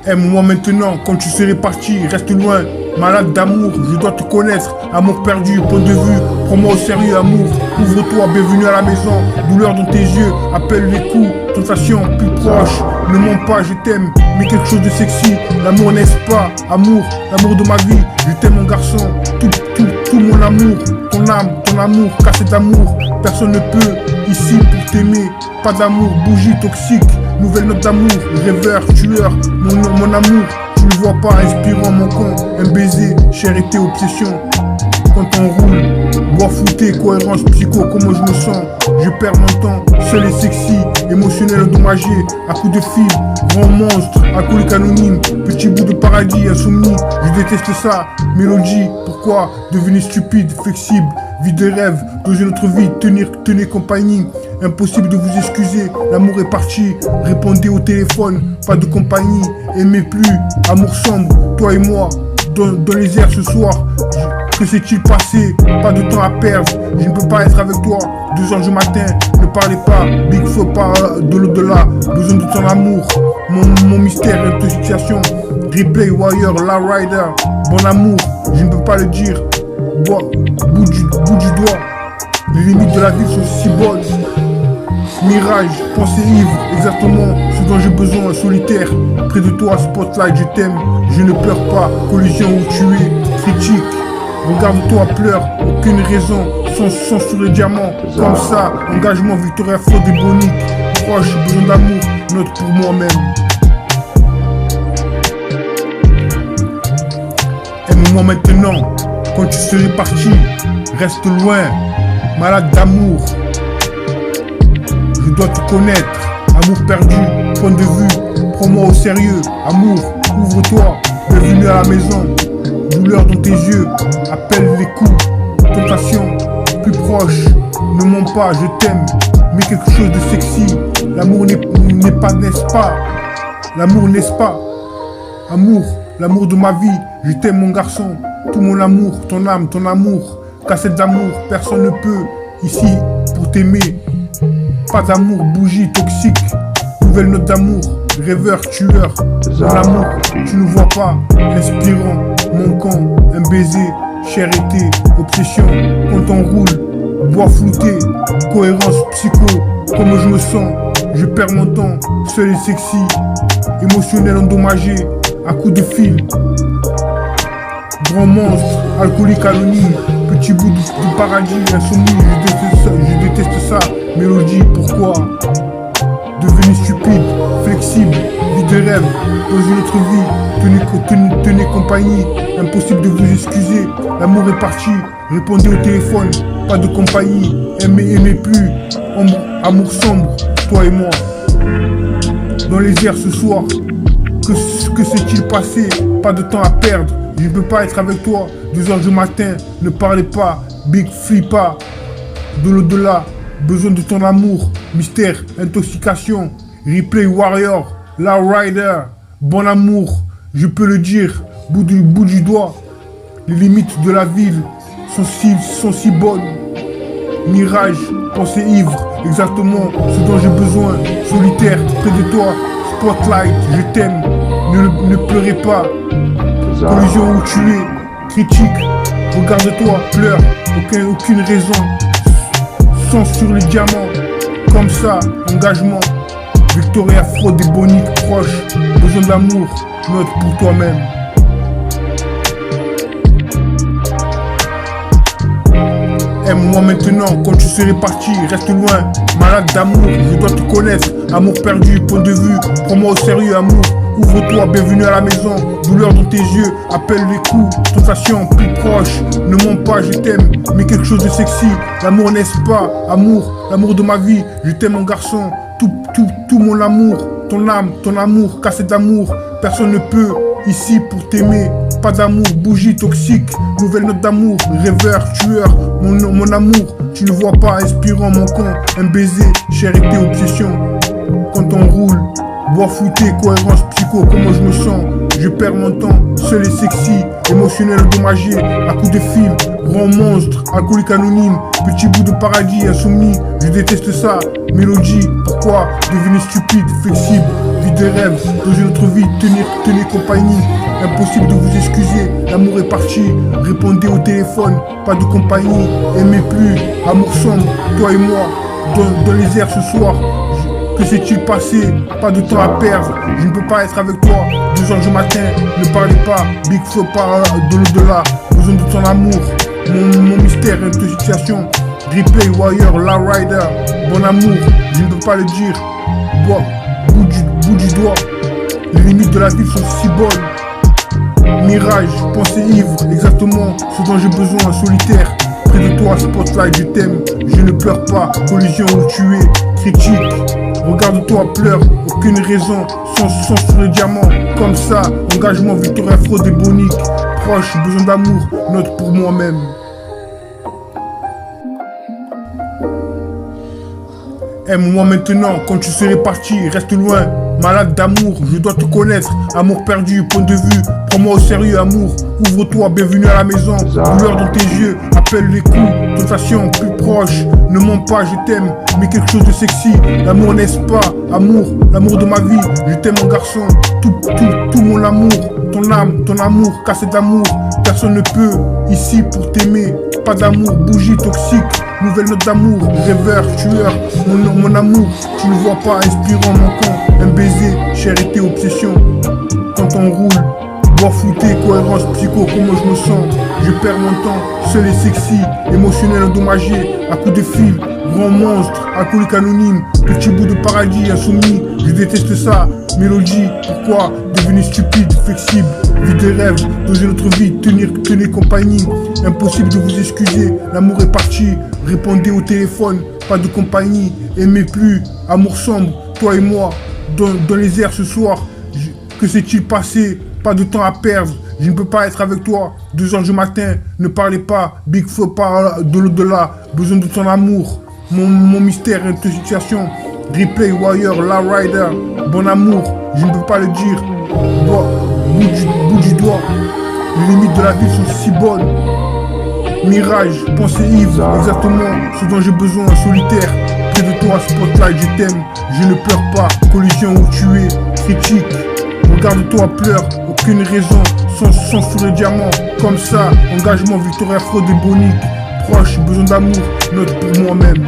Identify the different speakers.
Speaker 1: Aime-moi maintenant, quand tu serais parti, reste loin. Malade d'amour, je dois te connaître. Amour perdu, point de vue, prends-moi au sérieux, amour. Ouvre-toi, bienvenue à la maison. Douleur dans tes yeux, appelle les coups. Tentation, plus proche. Ne mens pas, je t'aime, mais quelque chose de sexy. L'amour n'est-ce pas, amour, l'amour de ma vie. Je t'aime mon garçon, tout mon amour. Ton âme, ton amour, cassé d'amour. Personne ne peut, ici pour t'aimer. Pas d'amour, bougie toxique. Nouvelle note d'amour, rêveur, tueur, mon amour, tu ne vois pas, inspirant mon con, un baiser, charité, obsession. Quand on roule, bois fouté, cohérence, psycho, comment je me sens, je perds mon temps, seul et sexy, émotionnel endommagé, à coups de fil, grand monstre, alcoolique anonyme, petit bout de paradis, insoumis, je déteste ça, mélodie, pourquoi, devenir stupide, flexible, vie de rêve, dans une autre vie, tenir compagnie. Impossible de vous excuser, l'amour est parti. Répondez au téléphone, pas de compagnie. Aimez plus, amour sombre, toi et moi, dans les airs ce soir. Que s'est-il passé? Pas de temps à perdre, je ne peux pas être avec toi. 2h du matin, ne parlez pas, Big Feu pas de l'au-delà. Besoin de ton amour, mon mystère, intoxication. Replay, Warrior, La Rider, bon amour, je ne peux pas le dire. Bout du doigt, les limites de la vie sont si bonnes. Mirage, pensée ivre, exactement ce dont j'ai besoin, solitaire. Près de toi, spotlight, je t'aime, je ne pleure pas. Collision où tu es, critique. Regarde-toi, pleure, aucune raison, sans sur le diamant. Comme ça, engagement, Victoria, Ford et Bonique. Proche, besoin d'amour, note pour moi-même. Aime-moi maintenant, quand tu serais parti, reste loin, malade d'amour. Je dois te connaître, amour perdu, point de vue, prends-moi au sérieux, amour, ouvre-toi, bienvenue à la maison, douleur dans tes yeux, appelle les coups, tentation, plus proche, ne mens pas, je t'aime, mais quelque chose de sexy, l'amour n'est pas, n'est-ce pas, l'amour n'est-ce pas, amour, l'amour de ma vie, je t'aime mon garçon, tout mon amour, ton âme, ton amour, cassette d'amour, personne ne peut, ici, pour t'aimer. Pas d'amour, bougie toxique, nouvelle note d'amour, rêveur, tueur, mon amour, tu ne vois pas, inspirant, mon camp, un baiser, charité, obsession, quand on roule, bois flouté, cohérence, psycho, comme je me sens, je perds mon temps, seul et sexy, émotionnel endommagé, à coups de fil, grand monstre, alcoolique anonyme, petit bout du paradis, insoumis, je déteste ça, mélodie, pourquoi? Devenu stupide, flexible, vie de rêve, dans une autre vie, tenez compagnie, impossible de vous excuser, l'amour est parti, répondez au téléphone, pas de compagnie, aimez plus, amour sombre, toi et moi, dans les airs ce soir, que s'est-il passé? Pas de temps à perdre, je ne peux pas être avec toi, 2h du matin, ne parlez pas, Big Flippa, de l'au-delà, besoin de ton amour, mystère, intoxication, replay warrior, La Rider, bon amour, je peux le dire, bout du doigt, les limites de la ville sont si bonnes, mirage, pensée ivre, exactement ce dont j'ai besoin, solitaire, près de toi, spotlight, je t'aime, ne pleurez pas, collision où tu es, critique, regarde-toi, pleure, aucune raison, sang sur les diamants, comme ça, engagement, Victoria, Ford et Bonique, proche, besoin d'amour, note pour toi-même. Aime-moi maintenant, quand tu serais parti, reste loin, malade d'amour, je dois te connaître, amour perdu, point de vue, prends-moi au sérieux, amour, ouvre-toi, bienvenue à la maison, douleur dans tes yeux, appelle les coups, tentation, plus proche, ne mens pas, je t'aime, mais quelque chose de sexy, l'amour n'est-ce pas, amour, l'amour de ma vie, je t'aime mon garçon, tout mon amour, ton âme, ton amour, cassette d'amour, personne ne peut, ici pour t'aimer, pas d'amour, bougie toxique, nouvelle note d'amour, rêveur, tueur, mon amour, tu ne vois pas, inspirant mon camp, un baiser, charité, obsession, quand on roule, bois flouté, cohérence, psycho, comment je me sens, Je perds mon temps, seul et sexy, émotionnel endommagé, à coups de fil, grand monstre, alcoolique anonyme, petit bout de paradis insoumis, je déteste ça, mélodie, pourquoi devenir stupide, flexible, vie de rêve, dans une autre vie, tenir compagnie, impossible de vous excuser, l'amour est parti, répondez au téléphone, pas de compagnie, aimez plus, amour sombre, toi et moi, dans les airs ce soir. Que s'est-il passé? Pas de temps à perdre. Je ne peux pas être avec toi 2h du matin. Ne parlez pas, Big Flo part de l'au-delà. Besoin de ton amour, mon mystère, une situation. Replay, Wire, La Rider. Bon amour, je ne peux pas le dire. Bout du doigt. Les limites de la ville sont si bonnes. Mirage, pensée ivre, exactement ce dont j'ai besoin, solitaire. Près de toi, spotlight, je t'aime. Je ne pleure pas, collision où tu es. Critique, regarde-toi, pleure, aucune raison, sans sur le diamant, comme ça, engagement, victoire, fraude et bonique, proche, besoin d'amour, note pour moi-même. Aime-moi maintenant, quand tu serais parti, reste loin, malade d'amour, je dois te connaître, amour perdu, point de vue, prends-moi au sérieux, amour, ouvre-toi, bienvenue à la maison, douleur dans tes yeux, appelle les coups, tentation, plus proche, ne mens pas, je t'aime, mais quelque chose de sexy, l'amour n'est-ce pas, amour, l'amour de ma vie, je t'aime mon garçon, tout mon amour, ton âme, ton amour, cassé d'amour, personne ne peut, ici pour t'aimer, pas d'amour, bougie toxique, nouvelle note d'amour, rêveur, tueur, mon amour, tu ne vois pas, inspirant, manquant, un baiser, charité, obsession, quand on roule, boire flouté, cohérence, psycho, comment je me sens, je perds mon temps, seul et sexy, émotionnel endommagé, à coups de fil, grand monstre, alcoolique anonyme, petit bout de paradis insoumis, je déteste ça, mélodie, pourquoi devenir stupide, flexible, vie de rêve, dans une autre vie, tenir compagnie, impossible de vous excuser, l'amour est parti, répondez au téléphone, pas de compagnie, aimez plus, amour sombre, toi et moi, dans les airs ce soir, que s'est-il passé? Pas de temps à perdre, je ne peux pas être avec toi 2h du matin, ne parlez pas, Big Flo part de l'au-delà, besoin de ton amour, mon mystère, une situation, replay, Wire, La Rider, bon amour, je ne peux pas le dire, bout du doigt, les limites de la vie sont si bonnes, mirage, pensée ivre, exactement ce dont j'ai besoin, solitaire, près de toi, spotlight, je t'aime, je ne pleure pas, collision où tu es, critique, regarde-toi, pleure, aucune raison, sans sur le diamant, comme ça, engagement, victoire, fraude et bonique, proche, besoin d'amour, note pour moi-même.